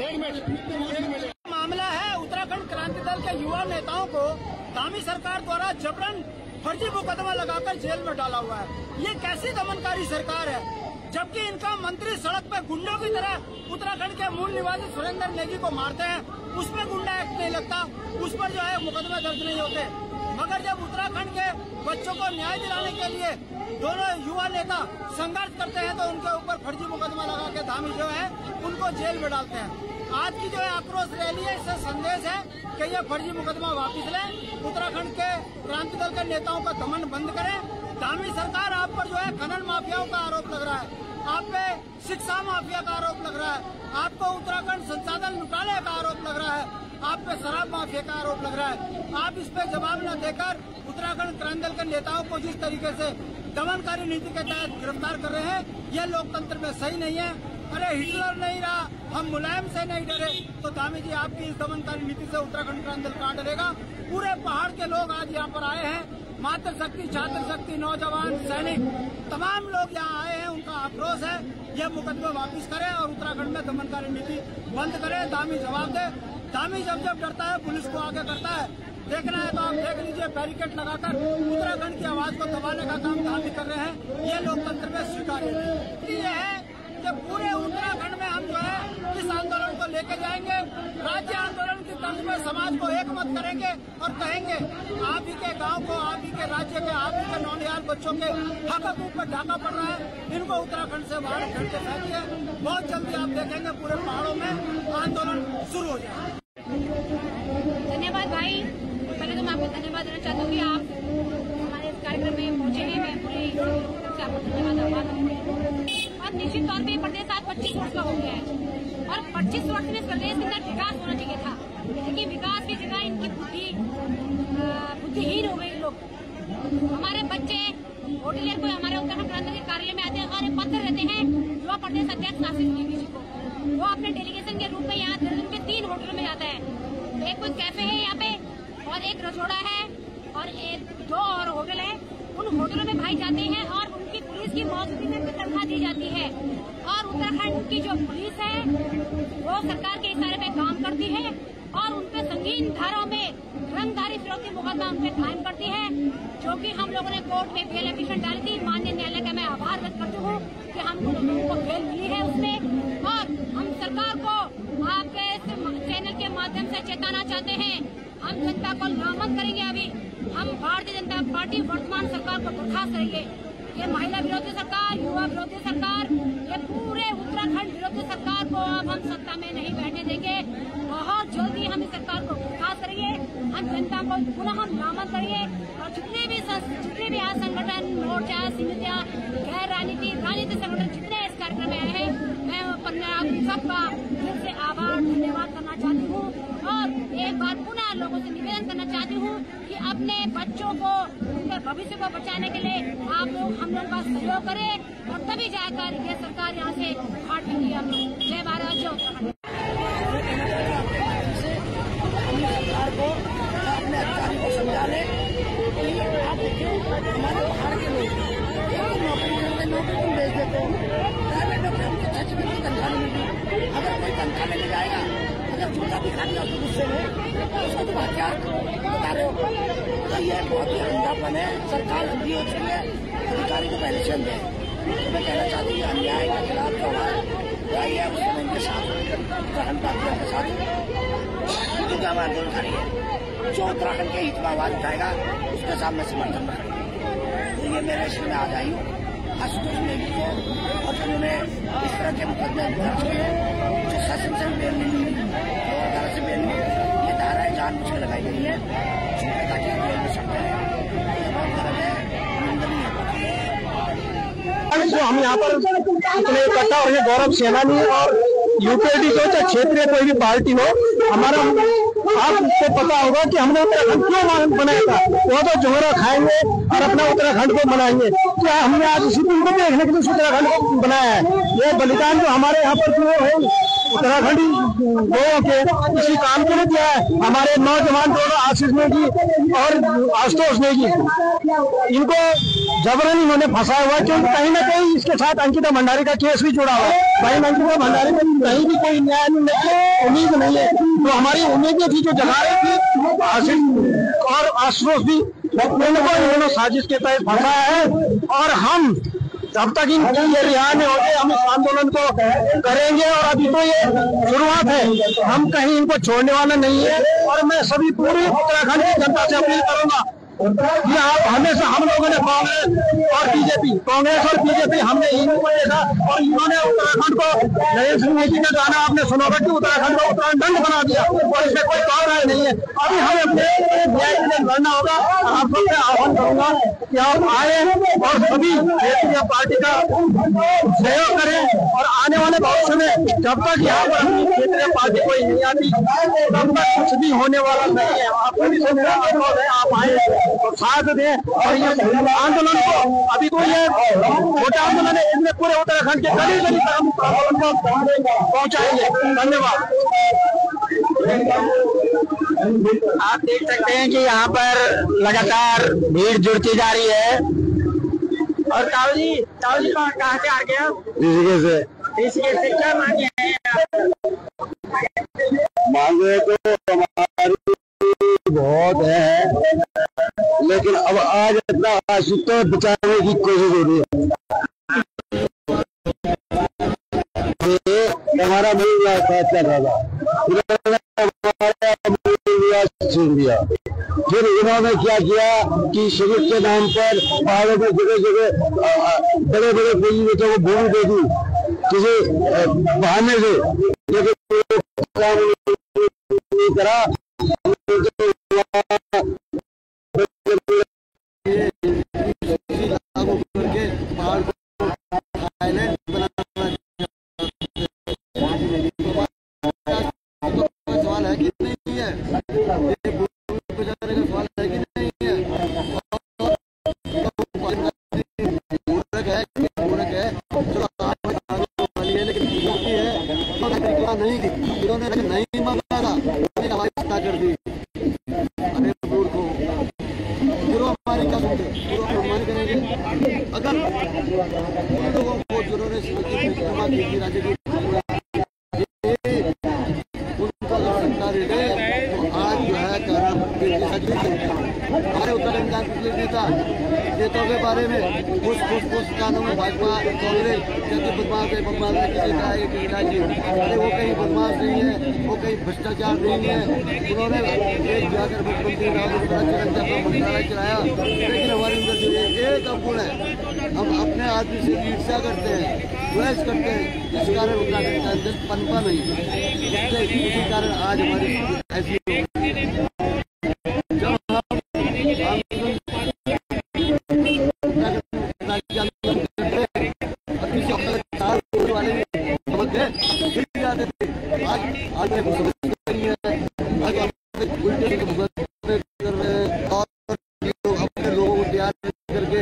मामला है उत्तराखंड क्रांति दल के युवा नेताओं को धामी सरकार द्वारा जबरन फर्जी मुकदमा लगाकर जेल में डाला हुआ है। ये कैसी दमनकारी सरकार है, जबकि इनका मंत्री सड़क पे गुंडों की तरह उत्तराखंड के मूल निवासी सुरेंद्र नेगी को मारते हैं, उसमें गुंडा एक्ट नहीं लगता, उस पर जो है मुकदमा दर्ज नहीं होते। मगर जब उत्तराखंड के बच्चों को न्याय दिलाने के लिए दोनों युवा नेता संघर्ष करते हैं तो उनके ऊपर फर्जी मुकदमा लगा के धामी जो है उनको जेल में डालते हैं। आज की जो है आक्रोश रैली है, इससे संदेश है कि ये फर्जी मुकदमा वापस लें, उत्तराखंड के क्रांति दल के नेताओं का दमन बंद करें। धामी सरकार आप पर जो है खनन माफियाओं का आरोप लग रहा है, आप पे शिक्षा माफिया का आरोप लग रहा है, आपको उत्तराखंड संसाधन लुटाने का आरोप लग रहा है, आप पे शराब माफिया का आरोप लग रहा है। आप इस पे जवाब न देकर उत्तराखंड क्रांति दल के नेताओं को जिस तरीके से दमनकारी नीति के तहत गिरफ्तार कर रहे हैं, यह लोकतंत्र में सही नहीं है। अरे हिटलर नहीं रहा, हम मुलायम से नहीं डरे, तो धामी जी आपकी इस दमनकारी नीति से उत्तराखंड क्रांति दल कहाँ डरेगा। पूरे पहाड़ के लोग आज यहाँ पर आए हैं, मातृशक्ति, छात्र शक्ति, नौजवान, सैनिक, तमाम लोग यहाँ आए हैं, उनका आक्रोश है। यह मुकदमा वापस करें और उत्तराखंड में दमनकारी नीति बंद करें। धामी जवाब दे। धामी जब जब डरता है पुलिस को आगे करता है। देखना है तो आप देख लीजिए, बैरिकेड लगाकर उत्तराखंड की आवाज को दबाने का काम धामी कर रहे हैं। ये लोकतंत्र में स्वीकार्य नहीं। ये है कि पूरे उत्तराखंड में हम जो है इस आंदोलन को लेके जाएंगे, राज्य आंदोलन की तर्ज में समाज को एक मत करेंगे और कहेंगे आप ही के गांव को, आप ही के राज्य के, आप ही के नौनिहाल बच्चों के हक हकूक पर ढाका पड़ रहा है, इनको उत्तराखंड से बाहर खड़ के फेंकिए। बहुत जल्दी आप देखेंगे पूरे पहाड़ों में आंदोलन शुरू हो जाएगा। धन्यवाद भाई, पहले तो मैं आपको धन्यवाद देना चाहती हूँ कि आप हमारे इस कार्यक्रम में पहुंचे हैं। मैं पूरी से आपको धन्यवाद। और निश्चित तौर पर प्रदेश आज 25 वर्ष का हो गया है और 25 वर्ष में इस प्रदेश के अंदर विकास होना चाहिए था, लेकिन विकास की जगह इनकी बुद्धिहीन हो गए लोग। हमारे बच्चे होटलियर को हमारे उत्तराखंड क्रांति के कार्यालय में आते हैं और पत्र रहते हैं युवा प्रदेश अध्यक्ष आशीष नेगी जी को। वो अपने डेलीगेशन के रूप में यहाँ दर्जन के 3 होटलों में जाता है। एक कोई कैफे है यहाँ पे और एक रसोड़ा है और 2 और होटल है। उन होटलों में भाई जाते हैं और उनकी पुलिस की मौजूदगी में भी तनख्वाह दी जाती है और उत्तराखंड की जो पुलिस है वो सरकार के इशारे पे काम करती है और उनपे संगीन धाराओं में रंगदारी विरोधी मुकदमा उनपे कायम करती है, जो कि हम लोगों ने कोर्ट में बेल एप्लीकेशन डाली थी। माननीय न्यायालय का मैं आभार व्यक्त करती हूँ कि हमको लोगों को बेल मिली है उसमें। और हम सरकार को आपके चैनल के माध्यम से चेताना चाहते हैं, हम जनता को नामंद करेंगे। अभी हम भारतीय जनता पार्टी वर्तमान सरकार को बर्खास्त करेंगे। ये महिला विरोधी सरकार, युवा विरोधी सरकार, ये पूरे उत्तराखंड विरोधी सरकार को अब हम सत्ता में नहीं बैठने देंगे। बहुत जल्दी हम इस सरकार को बर्खास्त करेंगे, हम जनता को पुनः हम नामंद करेंगे और जितने भी आज संगठन, मोर्चा, समितियां, गैर राजनीतिक संगठन जितने इस कार्यक्रम में आए हैं, मैं सबका दिल से आभार धन्यवाद करना चाहती हूँ और एक बार पुनः लोगों से निवेदन करना चाहती हूँ कि अपने बच्चों को, उनके भविष्य को बचाने के लिए आप लोग हम लोग का सहयोग करें और तभी जाकर ये सरकार यहाँ से हट पाएगी। हम लोग जय भारत, जय उत्तराखंड। सरकार को अपने अधिकारी को समझा ले। आप देखिए हमारे पहाड़ के लोग नौकरी करते, नौकरी तुम भेज देते हो, प्राइवेट नौकरी हमको 6 महीने की तनख्वाह नहीं मिलती। अगर कोई तनख्वाह लेने जाएगा, अगर जूता दिखा दिया उसको गुस्से में, उसको तुम क्या बता रहे हो। तो ये बहुत ही अंधापन है। सरकार अंधी हो चुकी है, अधिकारी को पेंशन दे। तो मैं कहना चाहती हूँ अन्याय के खिलाफ जो है उसमें इनके साथ उत्तराखंड पार्टियों के साथ जो आंदोलन करेंगे, जो उत्तराखंड के हित में आवाज उठाएगा उसके सामने समर्थन में खड़ेंगे। तो ये मेरे इसमें आज आई हूँ आशुतोष नेगी को और जिन्होंने इस तरह के मुकदमे दर्ज किए, जो शासन से बेल नहीं मिली, 2011 से बेल मिली, ये धाराएं जानबूझ के लगाई गई है ताकि बेल में सकते हैं। ये बहुत गलत है, निंदनीय है। जो हम यहाँ पर इतने इकट्ठा और ये गौरव सेनानी और यूपीएडी को चाहे क्षेत्रीय कोई भी पार्टी हो, हमारा आपको पता होगा कि हमने उत्तराखंड क्यों बनाया था। वो तो जोहरा खाएंगे और अपना उत्तराखंड को बनाएंगे। क्या हमने आज इसी दिन को देखने के लिए उत्तराखंड को बनाया है। ये बलिदान जो हमारे यहाँ पर जो है उत्तराखंडी लोगों के इसी काम के लिए दिया है। हमारे नौजवान दोनों आशीष नेगी और आशुतोष नेगी, इनको जबरन इन्होंने फंसाया हुआ, क्योंकि कहीं ना कहीं इसके साथ अंकिता भंडारी का केस भी जुड़ा हुआ है। भाई मनसुख भंडारी को कहीं भी कोई न्याय मिलने की उम्मीद नहीं है। तो हमारी उम्मीदें थी जो जगा रही थी आशीष और आश्रोष भी उनको इन्होंने साजिश के तहत फंसाया है। और हम जब तक इनकी ये रिहा नहीं होगी हम इस आंदोलन को करेंगे। और अभी तो ये शुरुआत है, हम कहीं इनको छोड़ने वाला नहीं है। और मैं सभी पूरी उत्तराखंड की जनता से अपील करूंगा कि आप हमेशा हम लोगों ने कांग्रेस और बीजेपी हमने इनको देखा और इन्होंने उत्तराखंड को नरेंद्र सिंह मोदी का गाना आपने सुना होगा कि उत्तराखंड को उत्तराखंड बना दिया और इसमें कोई कौन राय नहीं है। अभी हमें अपने न्याय के लिए लड़ना होगा। आप सबसे आह्वान करूंगा कि आप आए और सभी क्षेत्रीय पार्टी का सहयोग करें। और आने वाले भविष्य में जब तक यहाँ पर अपनी क्षेत्रीय पार्टी कोई नहीं आती तब तक कुछ भी होने वाला नहीं है। आप सभी से मेरा अनुरोध है आप आए और साथ दें। और ये आंदोलन को अभी तो ये छोटा आंदोलन है, इसमें पूरे उत्तराखंड के गली गली तक आंदोलन को पहुंचाएंगे। धन्यवाद। आप देख सकते हैं कि यहाँ पर लगातार भीड़ जुड़ती जा रही है। और ताऊ जी कहाँ से आ गए? ऋषिकेश से क्या मांगे हैं? मांगे तो हमारी बहुत है, लेकिन अब आज अपना आशुतोष बचाने की कोशिश हो रही है। हमारा मूल व्यवस्था चल रहा था, छीन दिया। फिर इन्होंने क्या किया कि शरीफ के नाम पर पहाड़ों में जगह जगह बड़े बड़े पूंजीपतियों को भूमि दे दी किसी बहाने से, लेकिन करा सवाल है कि नहीं है, सवाल है कि नहीं है, नहीं की इन्होंने नहीं मांगा था, हमारी सत्ता कर दी। अरे को हमारी क्या सुनते हमारी करेंगे। अगर उन लोगों को जिन्होंने इस्तेमाल की थी राज्य की उनका सरकार तो आज जो है हमारे उत्तराखंड का पिछले नेताओं के बारे में कुछ कानों में भाजपा कांग्रेस बदमाश है किसी का किसी का जी, अरे वो कहीं बदमाश नहीं है, वो कहीं भ्रष्टाचार नहीं है। उन्होंने एक जाकर मुख्यमंत्री मंत्रालय चलाया, लेकिन हमारे अंदर जो एक अवगुण है, हम अपने आदमी से ईर्ष्या करते हैं, द्वेष करते हैं, जिस कारण उत्तराखंड का अंदर पनपा नहीं है। इसी कारण आज हमारी ऐसी अपने लोगों को तैयार करके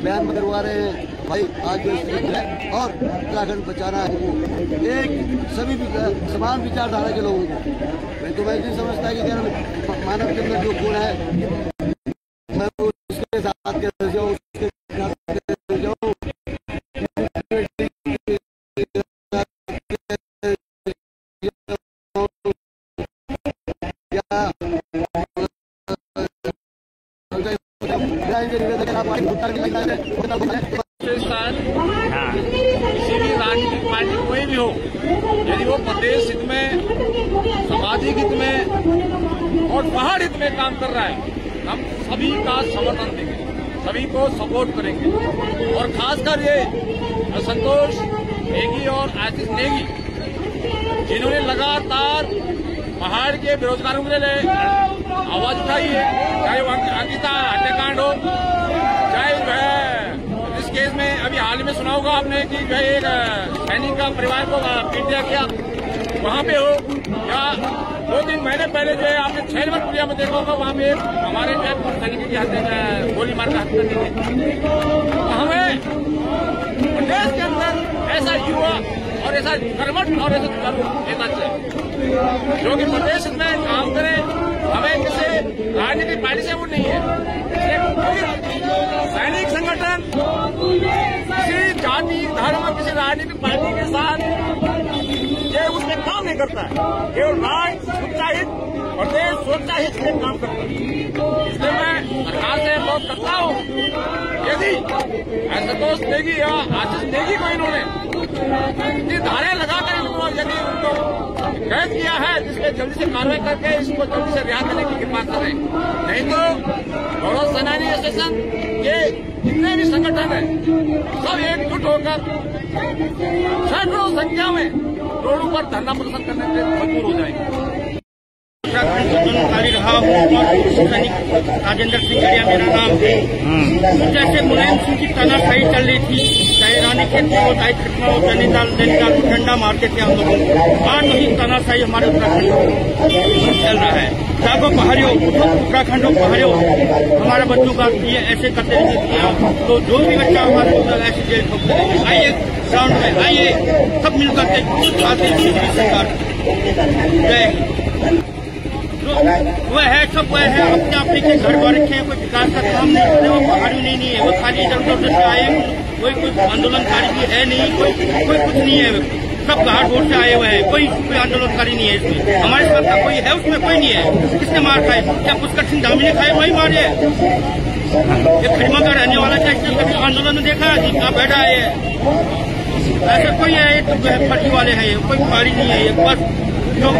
बयान करवा रहे हैं। भाई आज जो स्थिति है और उत्तराखंड बचाना है एक सभी समान विचारधारा के लोगों को। मैं तो नहीं समझता कि मानव के अंदर जो गुण है मैं उसके साथ कैसे जाऊँ, उसके साथ जाऊँ। किसी भी राजनीतिक पार्टी कोई भी हो, यदि वो प्रदेश हित में, सामाजिक हित में और पहाड़ हित में काम कर रहा है, हम सभी का समर्थन देंगे, सभी को सपोर्ट करेंगे। और खासकर ये संतोष नेगी और आशीष नेगी जिन्होंने लगातार पहाड़ के बेरोजगारों के लिए आवाज उठाई है, चाहे वो अंकिता हत्याकांड हो, चाहे जो है इस केस में अभी हाल में सुना होगा आपने कि जो है एक सैनिक का परिवार को पीट दिया गया वहां पे हो, या 2-3 महीने पहले जो है आपने 6 नंबर पुलिया में देखा होगा वहां पे हमारे जो है सैनिक की हत्या गोली मार कर हत्या की गई। तो हमें प्रदेश के अंदर ऐसा युवा और ऐसा कर्मठ और ऐसा नेता चाहिए जो कि प्रदेश में काम करे। हमें किसी राजनीतिक पार्टी से वो नहीं है, कोई सैनिक संगठन किसी जाति धर्म किसी राजनीतिक पार्टी के साथ ये उसमें काम नहीं करता है। केवल राष्ट्र सुरक्षाहित और देश सुरक्षाहित में काम करता है। इसलिए मैं सरकार से बहुत करता हूँ, यदि आशुतोष नेगी या आशीष नेगी को इन्होंने इतनी धारें लगाकर इनको यदि उनको कैद किया है, जिसपे जल्दी से कार्रवाई करके इसको जल्दी से रिहा करने की कृपा करें। नहीं तो गौरव सेनानी एसोसिएशन के जितने भी संगठन है सब एकजुट होकर सैकड़ों संख्या में रोडों पर धरना प्रदर्शन करने के लिए मजबूर हो जाएंगे। उत्तराखंड रहा हूँ और सैनिक राजेंद्र सिंह गड़िया मेरा नाम है। जैसे मुलायम सिंह की तानाशाही चल रही थी, चाहे रानी खेत में हो, चाहे खटना हो, नैनीताल को डंडा मारते थे हम लोग। आज वही तानाशाही हमारे उत्तराखंड में चल रहा है। जागो पहाड़ियों, उत्तराखंड पहाड़ियों, हमारे बच्चों का ये ऐसे करते रहे तो जो भी बच्चा होगा तो ऐसे जेल ठोकते रहेंगे। आइए ग्राउंड में, आइए सब मिलकर के आते सरकार जय वह है, सब वह है, अपने अपने के घर बार रखे हैं, कोई विकास का काम नहीं करे, वो पहाड़ी नहीं है, वो खाली इधर उधर से आए, कोई आंदोलनकारी भी है नहीं, कोई कुछ नहीं है, सब बाहर बोर्ड से आए हुए हैं, कोई आंदोलनकारी नहीं है इसमें। हमारे साथ का कोई है उसमें कोई नहीं है। किसने मार खाए? क्या पुष्कर सिंह धामी ने खाए? वही मारे है। ये खड़ीमा का रहने वाला क्या इसने कभी आंदोलन में देखा कि कहाँ बैठा है? ऐसा कोई है, एक फर्जी वाले हैं, कोई पहाड़ी नहीं है, बस सब